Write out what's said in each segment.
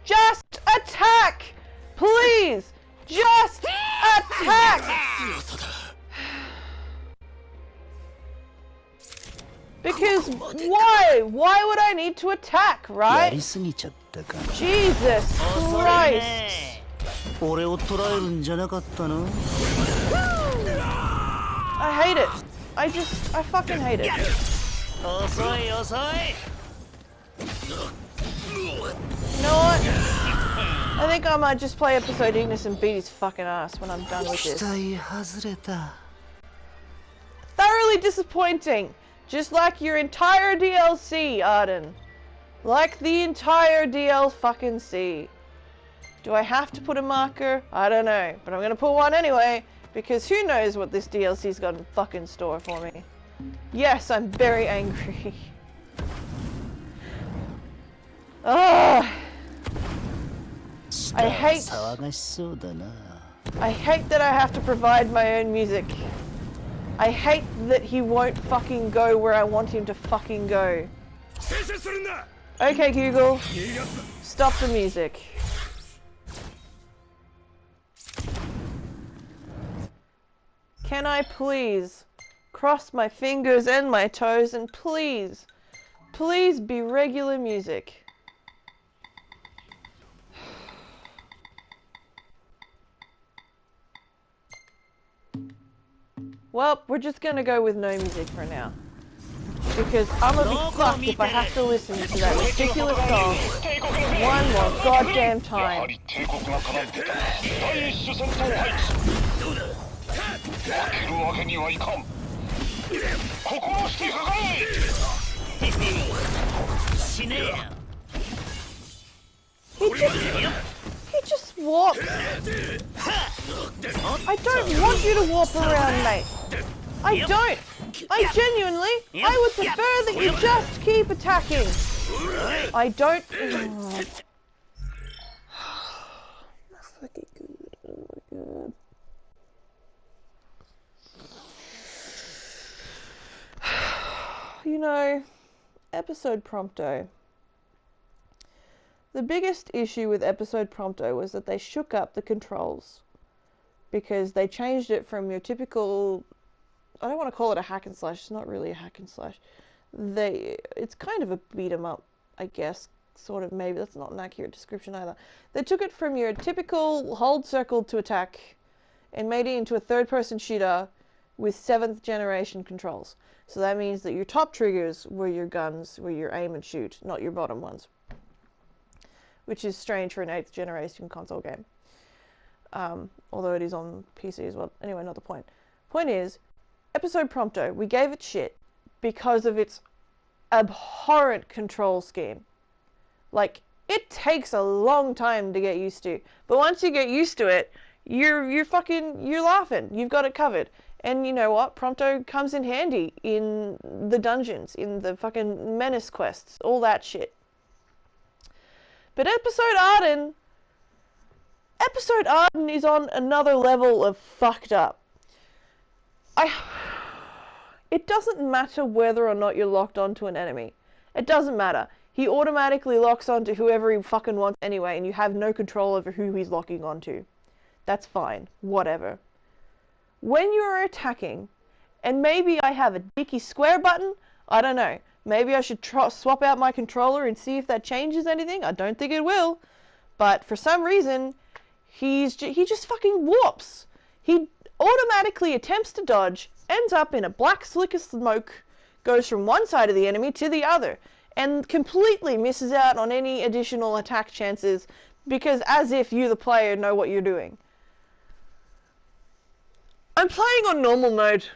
Just attack! Please! Just attack! Because why? Why would I need to attack, right? Jesus Christ! I hate it. I fucking hate it. You know what? I think I might just play episode Ignis and beat his fucking ass when I'm done with this. Thoroughly disappointing. Just like your entire DLC, Ardyn. Like the entire fucking C. Do I have to put a marker? I don't know. But I'm gonna put one anyway. Because who knows what this DLC's got in fucking store for me. Yes, I'm very angry. Ugh. I hate that I have to provide my own music. I hate that he won't fucking go where I want him to fucking go. Okay, Google. Stop the music. Can I please cross my fingers and my toes and please be regular music? Well, we're just gonna go with no music for now. Because I'm a bit fucked if I have to listen to that ridiculous song one more goddamn time. He just warped. I don't want you to warp around, mate. I don't. I genuinely, I would prefer that you just keep attacking. I don't. Oh. Fucking good. Oh my god. You know, episode Prompto. The biggest issue with episode Prompto was that they shook up the controls. Because they changed it from your typical, I don't want to call it a hack and slash, it's not really a hack and slash. It's kind of a beat 'em up, I guess, sort of, maybe, that's not an accurate description either. They took it from your typical hold circle to attack and made it into a third-person shooter with 7th generation controls. So that means that your top triggers were your guns, were your aim and shoot, not your bottom ones. Which is strange for an 8th generation console game. Although it is on PC as well. Anyway, not the point. Point is, episode Prompto, we gave it shit because of its abhorrent control scheme. Like, it takes a long time to get used to. But once you get used to it, you're laughing. You've got it covered. And you know what? Prompto comes in handy in the dungeons, in the fucking menace quests, all that shit. But Episode Ardyn is on another level of fucked up. It doesn't matter whether or not you're locked onto an enemy. It doesn't matter. He automatically locks onto whoever he fucking wants anyway, and you have no control over who he's locking onto. That's fine. Whatever. When you're attacking, and maybe I have a dicky square button, I don't know. Maybe I should swap out my controller and see if that changes anything. I don't think it will. But for some reason, he just fucking warps. He automatically attempts to dodge, ends up in a black slick of smoke, goes from one side of the enemy to the other, and completely misses out on any additional attack chances because as if you, the player, know what you're doing. I'm playing on normal mode.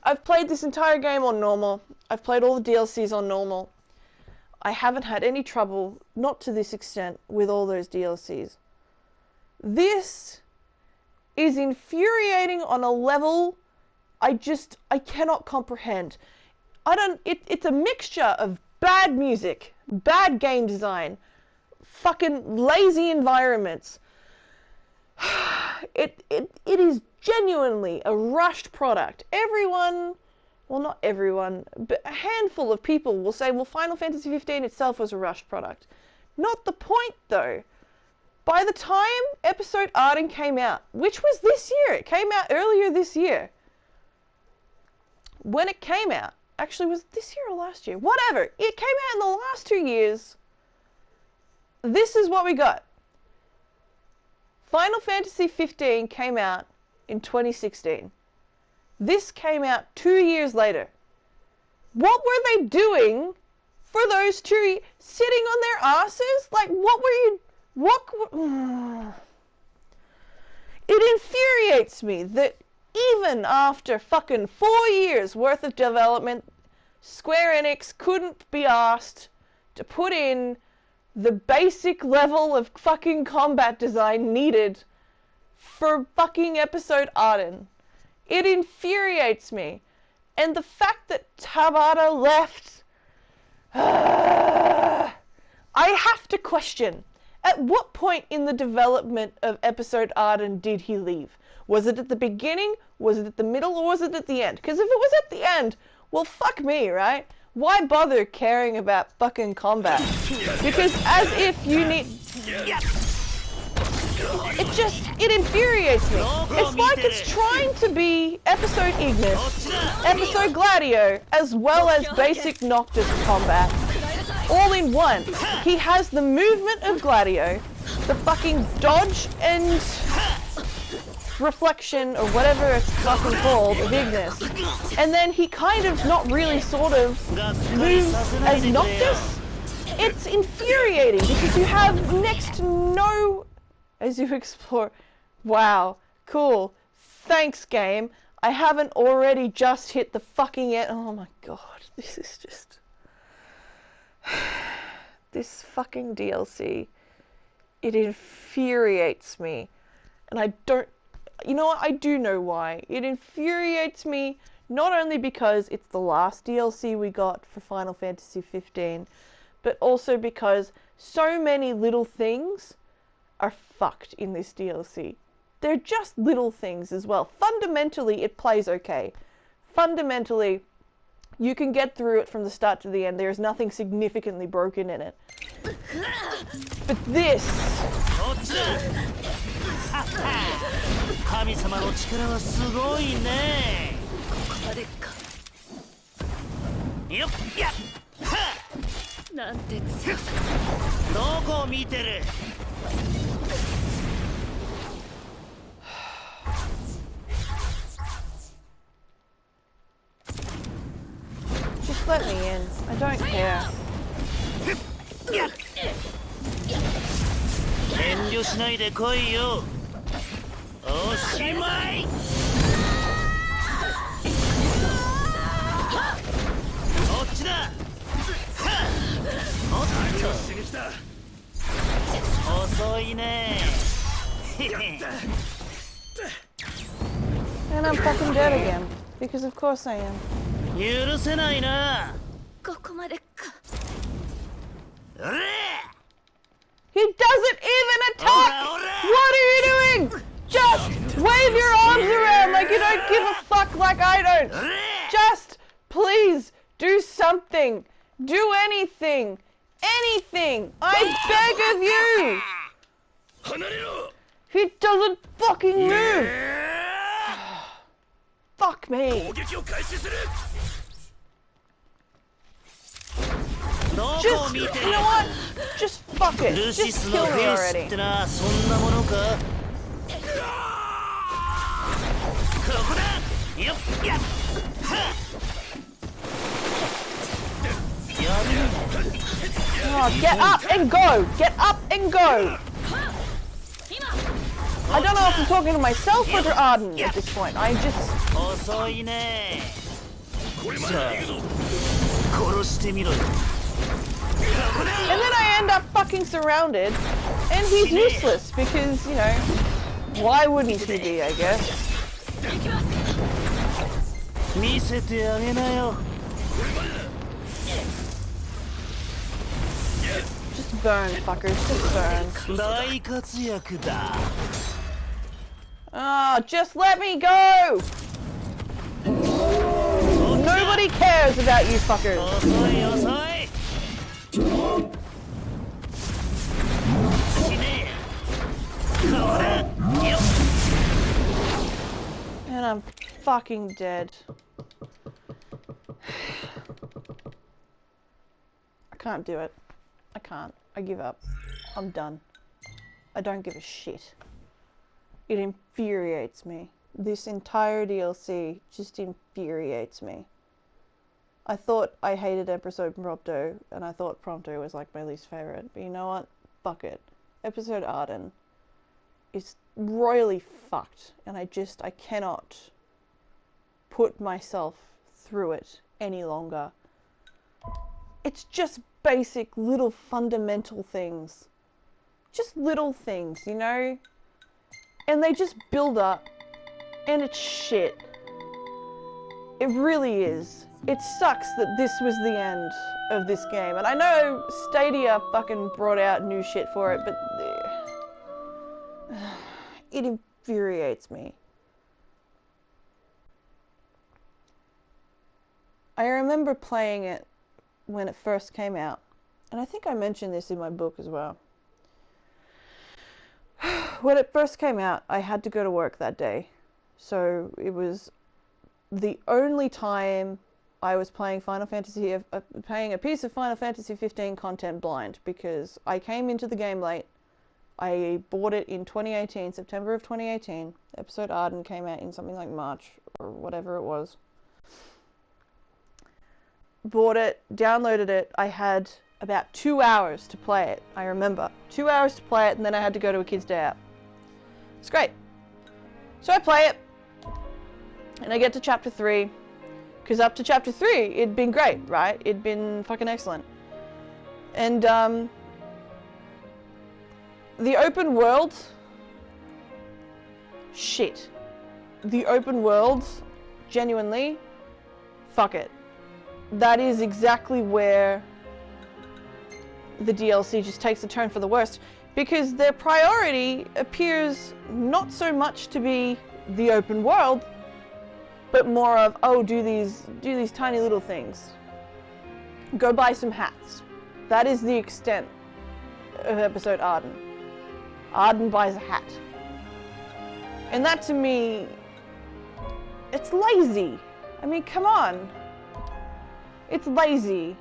I've played this entire game on normal. I've played all the DLCs on normal. I haven't had any trouble, not to this extent, with all those DLCs. This is infuriating on a level I cannot comprehend. It's a mixture of bad music, bad game design, fucking lazy environments. It is genuinely a rushed product. Everyone well, not everyone, but a handful of people will say, well, Final Fantasy 15 itself was a rushed product. Not the point, though. By the time episode Ardyn came out, which was this year, it came out earlier this year. When it came out, actually, was it this year or last year? Whatever. It came out in the last 2 years. This is what we got. Final Fantasy 15 came out in 2016. This came out 2 years later. What were they doing for those 2 years? Sitting on their asses? Like, what were you... It infuriates me that even after fucking 4 years worth of development, Square Enix couldn't be asked to put in the basic level of fucking combat design needed for fucking episode Ardyn. It infuriates me. And the fact that Tabata left... I have to question, at what point in the development of episode Ardyn did he leave? Was it at the beginning, was it at the middle, or was it at the end? Because if it was at the end, well, fuck me, right? Why bother caring about fucking combat? Because as if you need... It infuriates me. It's like it's trying to be episode Ignis, episode Gladio, as well as basic Noctis combat. All in one. He has the movement of Gladio, the fucking dodge and reflection, or whatever it's fucking called, of Ignis. And then he kind of, not really, sort of, moves as Noctis. It's infuriating, because you have next to no... As you explore... Wow. Cool. Thanks, game. I haven't already just hit the fucking end. Oh my god. This is just... This fucking DLC. It infuriates me. And I don't... You know what? I do know why. It infuriates me not only because it's the last DLC we got for Final Fantasy 15, but also because so many little things are fucked in this DLC. They're just little things as well. Fundamentally, it plays okay. Fundamentally, you can get through it from the start to the end. There's nothing significantly broken in it. But this... Just let me in. I don't care. And I'm fucking dead again. Because of course I am. He doesn't even attack! What are you doing? Just wave your arms around like you don't give a fuck like I don't. Just, please, do something. Do anything. Anything. I beg of you. He doesn't fucking move. Fuck me. Just, you know what? Just fuck it. Just kill me already. Oh, get up and go! Get up and go! I don't know if I'm talking to myself or to Ardyn at this point. I just... And then I end up fucking surrounded, and he's useless because, you know, why wouldn't he be, I guess? Just burn, fuckers, just burn. Oh, just let me go! Nobody cares about you fuckers? And I'm fucking dead. I can't do it. I can't. I give up. I'm done. I don't give a shit. It infuriates me. This entire DLC just infuriates me. I thought I hated episode Prompto, and I thought Prompto was like my least favorite. But you know what? Fuck it. Episode Ardyn is royally fucked, and I cannot put myself through it any longer. It's just basic little fundamental things. Just little things, you know? And they just build up, and it's shit. It really is. It sucks that this was the end of this game. And I know Stadia fucking brought out new shit for it, but it infuriates me. I remember playing it when it first came out, and I think I mentioned this in my book as well. When it first came out, I had to go to work that day, so it was the only time I was playing playing a piece of Final Fantasy 15 content blind, because I came into the game late. I bought it in 2018, September of 2018. Episode Ardyn came out in something like March or whatever it was. Bought it, downloaded it. I had about 2 hours to play it. I remember 2 hours to play it, and then I had to go to a kid's day out. It's great. So I play it, and I get to chapter 3, because up to chapter 3, it'd been great, right? It'd been fucking excellent. And, the open world, shit. The open world, genuinely, fuck it. That is exactly where the DLC just takes a turn for the worst, because their priority appears not so much to be the open world, but more of, oh, do these tiny little things. Go buy some hats. That is the extent of episode Ardyn. Ardyn buys a hat. And that, to me, it's lazy. I mean, come on. It's lazy.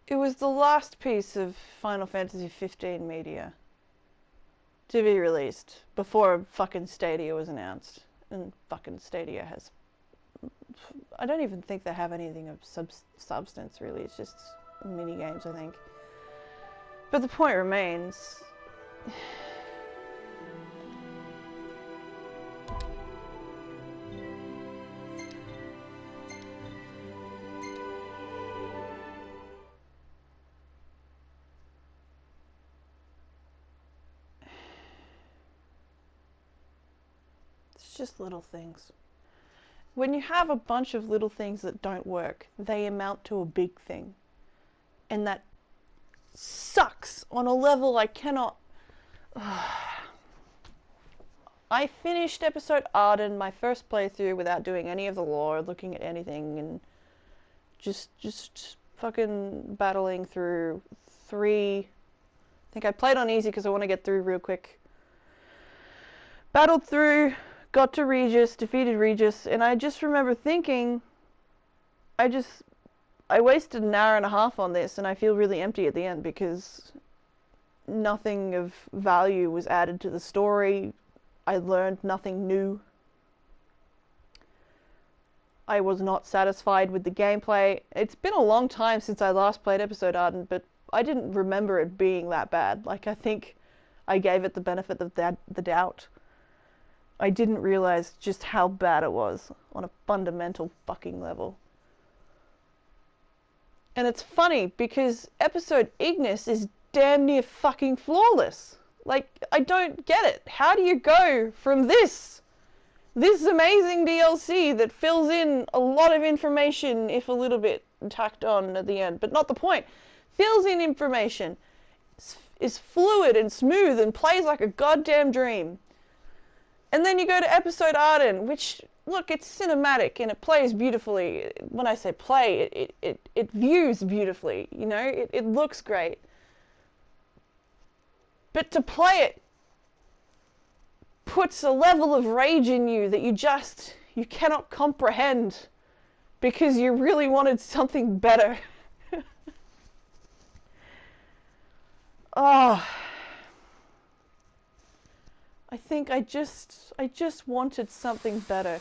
It was the last piece of Final Fantasy 15 media to be released before fucking Stadia was announced. And fucking Stadia has... I don't even think they have anything of substance, really. It's just mini games, I think. But the point remains... just little things. When you have a bunch of little things that don't work, they amount to a big thing. And that sucks on a level I cannot... I finished episode Ardyn, my first playthrough, without doing any of the lore, looking at anything, and just fucking battling through 3... I think I played on easy because I want to get through real quick. Battled through... Got to Regis, defeated Regis, and I just remember thinking, I wasted an hour and a half on this, and I feel really empty at the end because nothing of value was added to the story. I learned nothing new. I was not satisfied with the gameplay. It's been a long time since I last played episode Ardyn, but I didn't remember it being that bad. Like, I think I gave it the benefit of the doubt. I didn't realize just how bad it was on a fundamental fucking level. And it's funny because episode Ignis is damn near fucking flawless. Like, I don't get it. How do you go from this amazing DLC that fills in a lot of information, if a little bit tacked on at the end, but not the point, fills in information, is fluid and smooth and plays like a goddamn dream. And then you go to episode Ardyn, which, look, it's cinematic and it plays beautifully. When I say play, it views beautifully, you know, it looks great. But to play it puts a level of rage in you that you cannot comprehend because you really wanted something better. Oh, I think I just wanted something better.